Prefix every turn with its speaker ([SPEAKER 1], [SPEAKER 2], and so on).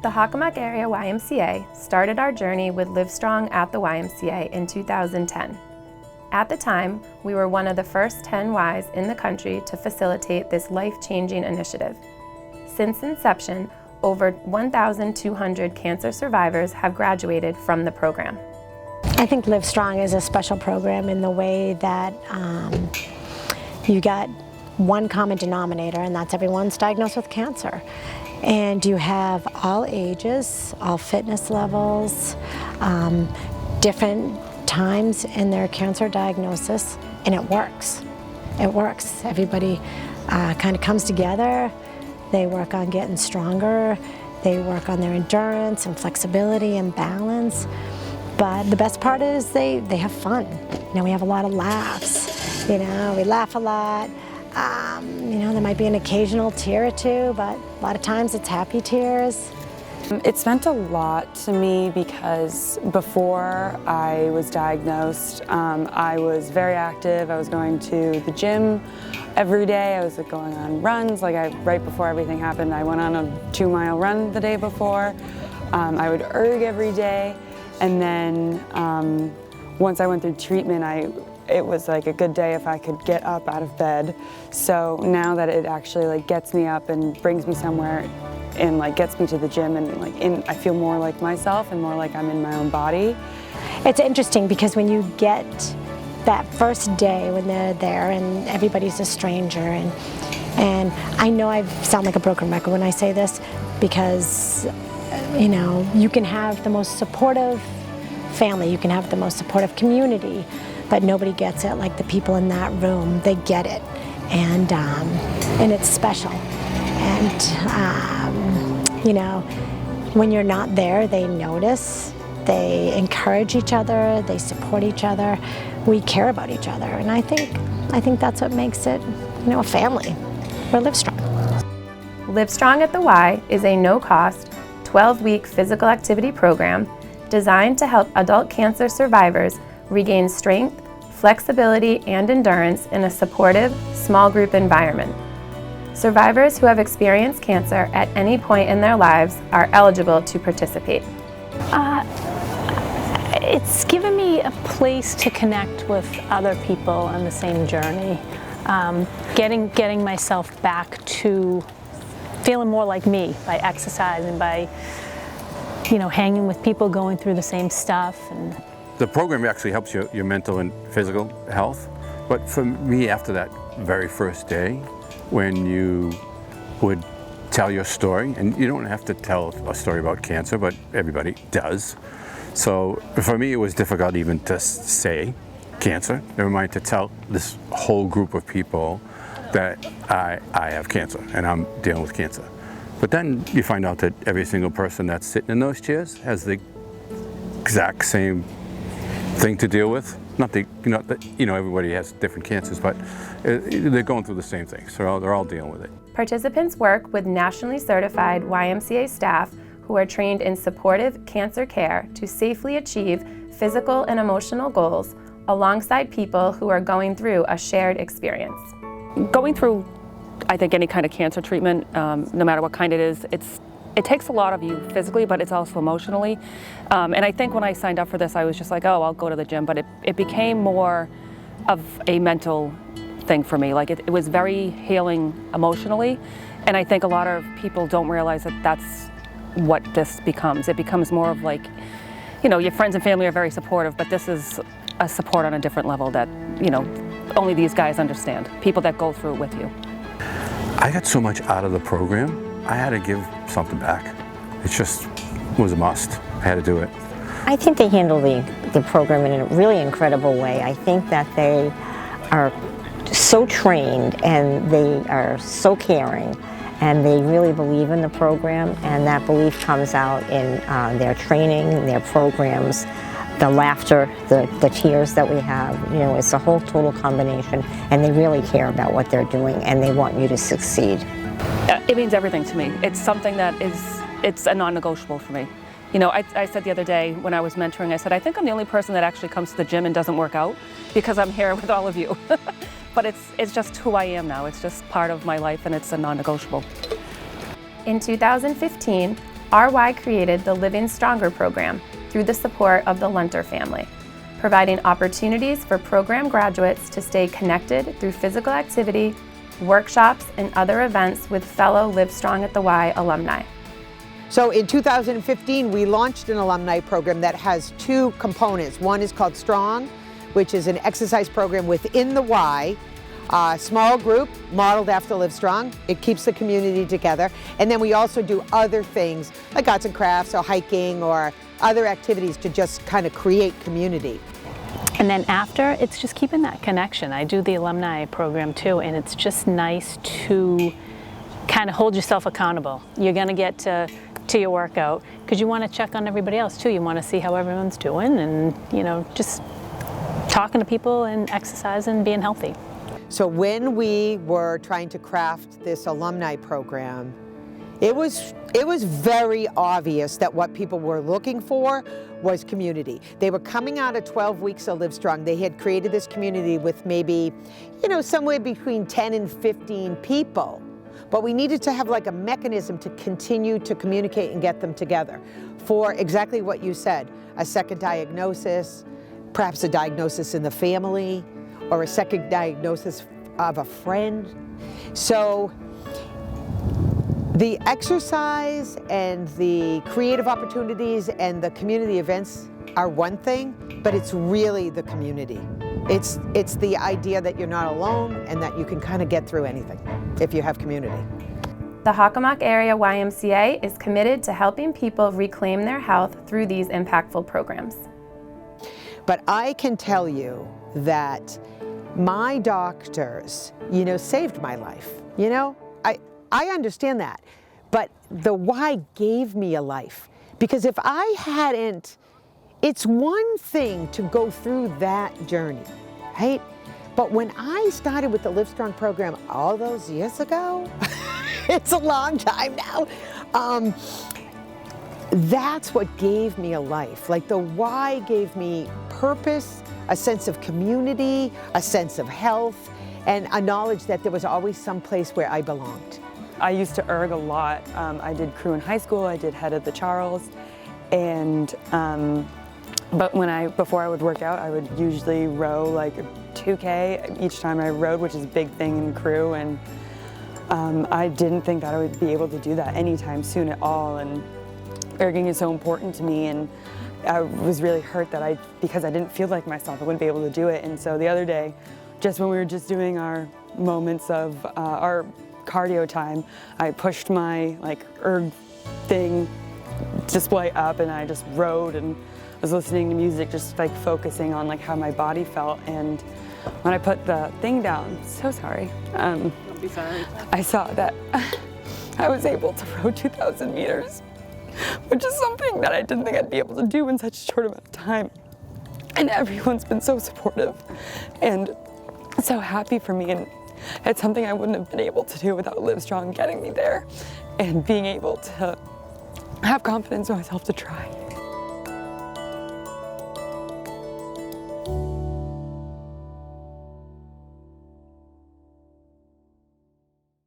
[SPEAKER 1] The Hockomock Area YMCA started our journey with LiveStrong at the YMCA in 2010. At the time, we were one of the first 10 Ys in the country to facilitate this life-changing initiative. Since inception, over 1,200 cancer survivors have graduated from the program.
[SPEAKER 2] I think LiveStrong is a special program in the way that you got one common denominator, and that's everyone's diagnosed with cancer. And you have all ages, all fitness levels, different times in their cancer diagnosis, and it works. It works. Everybody kind of comes together. They work on getting stronger. They work on their endurance and flexibility and balance. But the best part is they have fun. You know, we have a lot of laughs. You know, we laugh a lot. You know, there might be an occasional tear or two, but a lot of times it's happy tears.
[SPEAKER 3] It's meant a lot to me because before I was diagnosed, I was very active. I was going to the gym every day. I was going on runs. Right before everything happened, I went on a 2-mile run the day before. I would erg every day. And then once I went through treatment, it was like a good day if I could get up out of bed. So now that it actually gets me up and brings me somewhere and gets me to the gym and I feel more like myself and more like I'm in my own body.
[SPEAKER 2] It's interesting because when you get that first day when they're there and everybody's a stranger, and I know I sound like a broken record when I say this because you know, you can have the most supportive family, you can have the most supportive community, but nobody gets it like the people in that room. They get it, and it's special. And you know, when you're not there, they notice, they encourage each other, they support each other, we care about each other, and I think that's what makes it, you know, a family. We're LiveStrong.
[SPEAKER 1] LiveStrong at the Y is a no-cost, 12-week physical activity program designed to help adult cancer survivors regain strength, flexibility, and endurance in a supportive, small group environment. Survivors who have experienced cancer at any point in their lives are eligible to participate.
[SPEAKER 4] It's given me a place to connect with other people on the same journey. Getting myself back to feeling more like me by exercising, by hanging with people going through the same stuff. And
[SPEAKER 5] the program actually helps your mental and physical health. But for me, after that very first day, when you would tell your story, and you don't have to tell a story about cancer, but everybody does. So for me, it was difficult even to say cancer, never mind to tell this whole group of people that I have cancer and I'm dealing with cancer. But then you find out that every single person that's sitting in those chairs has the exact same thing to deal with. Not that everybody has different cancers, but they're going through the same thing. So they're all dealing with it.
[SPEAKER 1] Participants work with nationally certified YMCA staff who are trained in supportive cancer care to safely achieve physical and emotional goals alongside people who are going through a shared experience.
[SPEAKER 6] Going through, I think, any kind of cancer treatment, no matter what kind it is, it takes a lot of you physically, but it's also emotionally. And I think when I signed up for this, I was just like, oh, I'll go to the gym, but it became more of a mental thing for me. It was very healing emotionally, and I think a lot of people don't realize that that's what this becomes. It becomes more of your friends and family are very supportive, but this is a support on a different level that, only these guys understand, people that go through it with you.
[SPEAKER 5] I got so much out of the program, I had to give something back. It just was a must. I had to do it.
[SPEAKER 7] I think they handle the program in a really incredible way. I think that they are so trained and they are so caring, and they really believe in the program, and that belief comes out in their training, their programs, the laughter, the tears that we have. It's a whole total combination, and they really care about what they're doing, and they want you to succeed.
[SPEAKER 6] It means everything to me. It's something that it's a non-negotiable for me. I said the other day when I was mentoring, I said, I think I'm the only person that actually comes to the gym and doesn't work out because I'm here with all of you. But it's just who I am now. It's just part of my life, and it's a non-negotiable.
[SPEAKER 1] In 2015, RY created the Living Stronger program through the support of the Lunter family, providing opportunities for program graduates to stay connected through physical activity, workshops, and other events with fellow Livestrong at the Y alumni.
[SPEAKER 8] So in 2015, we launched an alumni program that has two components. One is called Strong, which is an exercise program within the Y, small group modeled after Livestrong. It keeps the community together. And then we also do other things like arts and crafts or hiking or other activities to just kind of create community.
[SPEAKER 4] And then after, it's just keeping that connection. I do the alumni program too, and it's just nice to kind of hold yourself accountable. You're going to get to your workout because you want to check on everybody else too. You want to see how everyone's doing and, you know, just talking to people and exercising and being healthy.
[SPEAKER 8] So when we were trying to craft this alumni program, it was very obvious that what people were looking for was community. They were coming out of 12 weeks of Livestrong. They had created this community with maybe, you know, somewhere between 10 and 15 people. But we needed to have like a mechanism to continue to communicate and get them together for exactly what you said, a second diagnosis, perhaps a diagnosis in the family, or a second diagnosis of a friend. So the exercise and the creative opportunities and the community events are one thing, but it's really the community. It's the idea that you're not alone and that you can kind of get through anything if you have community.
[SPEAKER 1] The Hockomock Area YMCA is committed to helping people reclaim their health through these impactful programs.
[SPEAKER 8] But I can tell you that my doctors, you know, saved my life. You know, I understand that, but the Y gave me a life. Because if I hadn't, it's one thing to go through that journey, right? But when I started with the Livestrong program all those years ago, it's a long time now, that's what gave me a life. Like the Y gave me purpose, a sense of community, a sense of health, and a knowledge that there was always some place where I belonged.
[SPEAKER 3] I used to erg a lot. I did crew in high school, I did head at the Charles, and but before I would work out, I would usually row like a 2K each time I rowed, which is a big thing in crew, and I didn't think that I would be able to do that anytime soon at all, and erging is so important to me, and I was really hurt that because I didn't feel like myself, I wouldn't be able to do it. And so the other day, just when we were just doing our moments of our cardio time, I pushed my like erg thing display up and I just rode and was listening to music, just like focusing on like how my body felt. And when I put the thing down, so sorry,
[SPEAKER 6] Don't be sorry.
[SPEAKER 3] I saw that I was able to row 2,000 meters, which is something that I didn't think I'd be able to do in such a short amount of time. And everyone's been so supportive and so happy for me, and it's something I wouldn't have been able to do without Livestrong getting me there and being able to have confidence in myself to try.